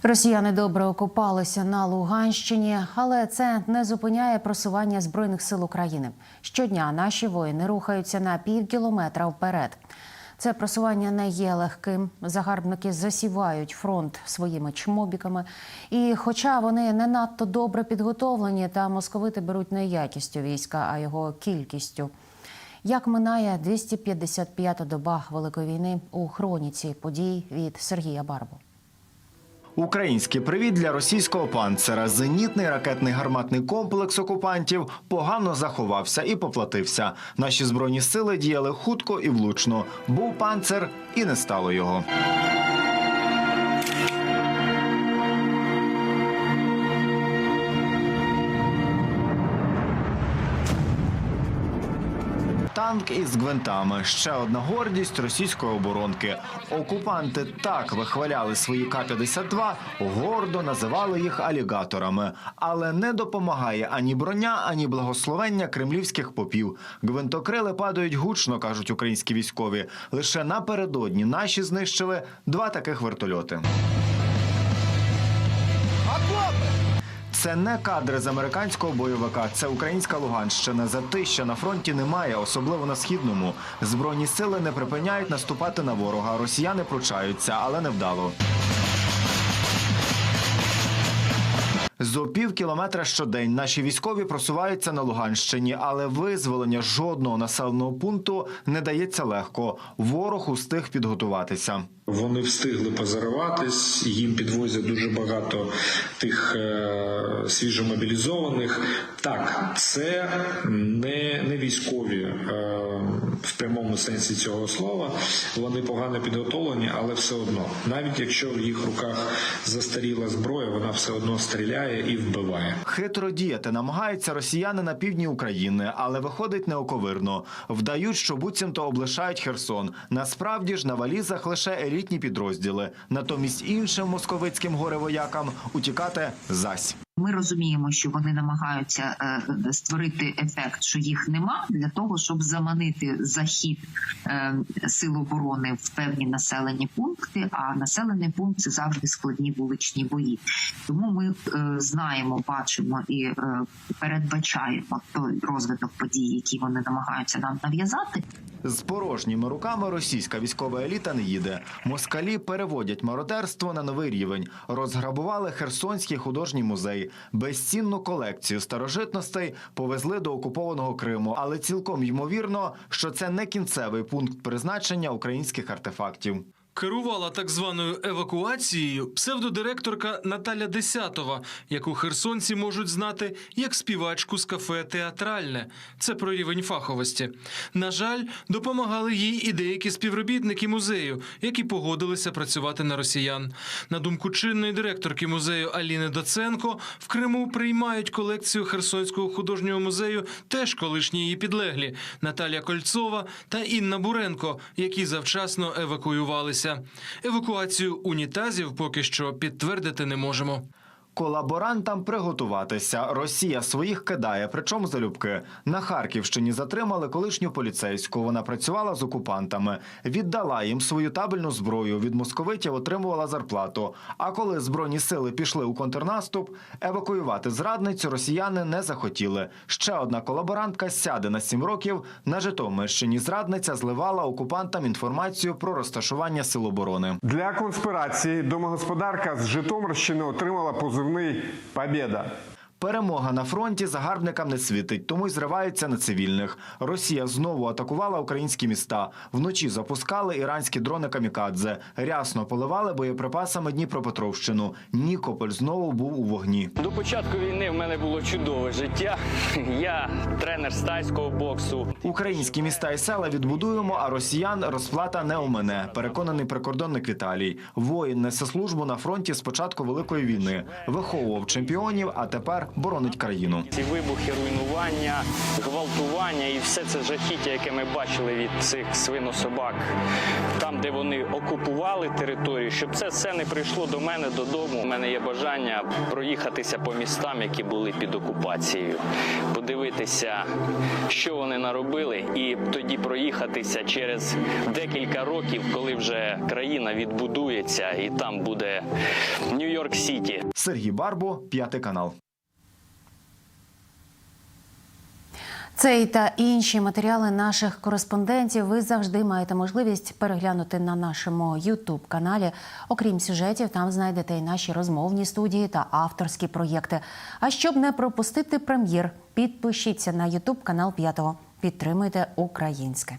Росіяни добре окопалися на Луганщині, але це не зупиняє просування Збройних сил України. Щодня наші воїни рухаються на півкілометра вперед. Це просування не є легким. Загарбники засівають фронт своїми чмобіками. І хоча вони не надто добре підготовлені, та московити беруть не якістю війська, а його кількістю. Як минає 255-та доба Великої війни у хроніці подій від Сергія Барбу. Український привіт для російського панцера. Зенітний ракетний гарматний комплекс окупантів погано заховався і поплатився. Наші Збройні сили діяли хутко і влучно. Був панцер і не стало його. Танк із гвинтами – ще одна гордість російської оборонки. Окупанти так вихваляли свої К-52, гордо називали їх алігаторами. Але не допомагає ані броня, ані благословення кремлівських попів. Гвинтокрили падають гучно, кажуть українські військові. Лише напередодні наші знищили 2 таких вертольоти. Це не кадри з американського бойовика, це українська Луганщина. Затища на фронті немає, особливо на Східному. Збройні сили не припиняють наступати на ворога. Росіяни пручаються, але невдало. Зо пів кілометра щодень наші військові просуваються на Луганщині, але визволення жодного населеного пункту не дається легко. Ворог устиг підготуватися. Вони встигли позариватись, їм підвозять дуже багато тих свіжомобілізованих. Так, це не військові в прямому сенсі цього слова. Вони погано підготовлені, але все одно. Навіть якщо в їх руках застаріла зброя, вона все одно стріляє і вбиває. Хитро діяти намагаються росіяни на півдні України, але виходить неоковирно. Вдають, що буцімто облишають Херсон. Насправді ж на валізах лише елітні підрозділи. Натомість іншим московицьким горевоякам утікати зась. Ми розуміємо, що вони намагаються створити ефект, що їх нема, для того, щоб заманити захід сил оборони в певні населені пункти, а населений пункт – це завжди складні вуличні бої. Тому ми знаємо, бачимо і передбачаємо той розвиток подій, які вони намагаються нам нав'язати. З порожніми руками російська військова еліта не їде. Москалі переводять мародерство на новий рівень. Розграбували Херсонський художній музей. Безцінну колекцію старожитностей повезли до окупованого Криму. Але цілком ймовірно, що це не кінцевий пункт призначення українських артефактів. Керувала так званою евакуацією псевдодиректорка Наталя Десятова, яку херсонці можуть знати як співачку з кафе «Театральне». Це про рівень фаховості. На жаль, допомагали їй і деякі співробітники музею, які погодилися працювати на росіян. На думку чинної директорки музею Аліни Доценко, в Криму приймають колекцію Херсонського художнього музею теж колишні її підлеглі – Наталія Кольцова та Інна Буренко, які завчасно евакуювалися. Евакуацію унітазів поки що підтвердити не можемо. Колаборантам приготуватися. Росія своїх кидає, причому залюбки. На Харківщині затримали колишню поліцейську. Вона працювала з окупантами. Віддала їм свою табельну зброю. Від московитів отримувала зарплату. А коли Збройні сили пішли у контрнаступ, евакуювати зрадницю росіяни не захотіли. Ще одна колаборантка сяде на 7 років. На Житомирщині зрадниця зливала окупантам інформацію про розташування сил оборони. Для конспірації домогосподарка з Житомирщини отримала позивний «Побєда». Перемога на фронті загарбникам не світить, тому й зриваються на цивільних. Росія знову атакувала українські міста. Вночі запускали іранські дрони камікадзе. Рясно поливали боєприпасами Дніпропетровщину. Нікополь знову був у вогні. До початку війни в мене було чудове життя. Я тренер з тайського боксу. Українські міста і села відбудуємо, а росіян розплата не у мене, переконаний прикордонник Віталій. Воїн несе службу на фронті з початку Великої війни. Виховував чемпіонів, а тепер боронить країну. Ці вибухи, руйнування, гвалтування і все це жахіття, яке ми бачили від цих свинособак, там, де вони окупували територію, щоб це все не прийшло до мене додому. У мене є бажання проїхатися по містам, які були під окупацією, подивитися, що вони наробили, і тоді проїхатися через декілька років, коли вже країна відбудується, і там буде Нью-Йорк-Сіті. Сергій Барбо, 5 канал. Цей та інші матеріали наших кореспондентів ви завжди маєте можливість переглянути на нашому YouTube-каналі. Окрім сюжетів, там знайдете і наші розмовні студії та авторські проєкти. А щоб не пропустити прем'єр, підпишіться на YouTube-канал 5. Підтримуйте українське.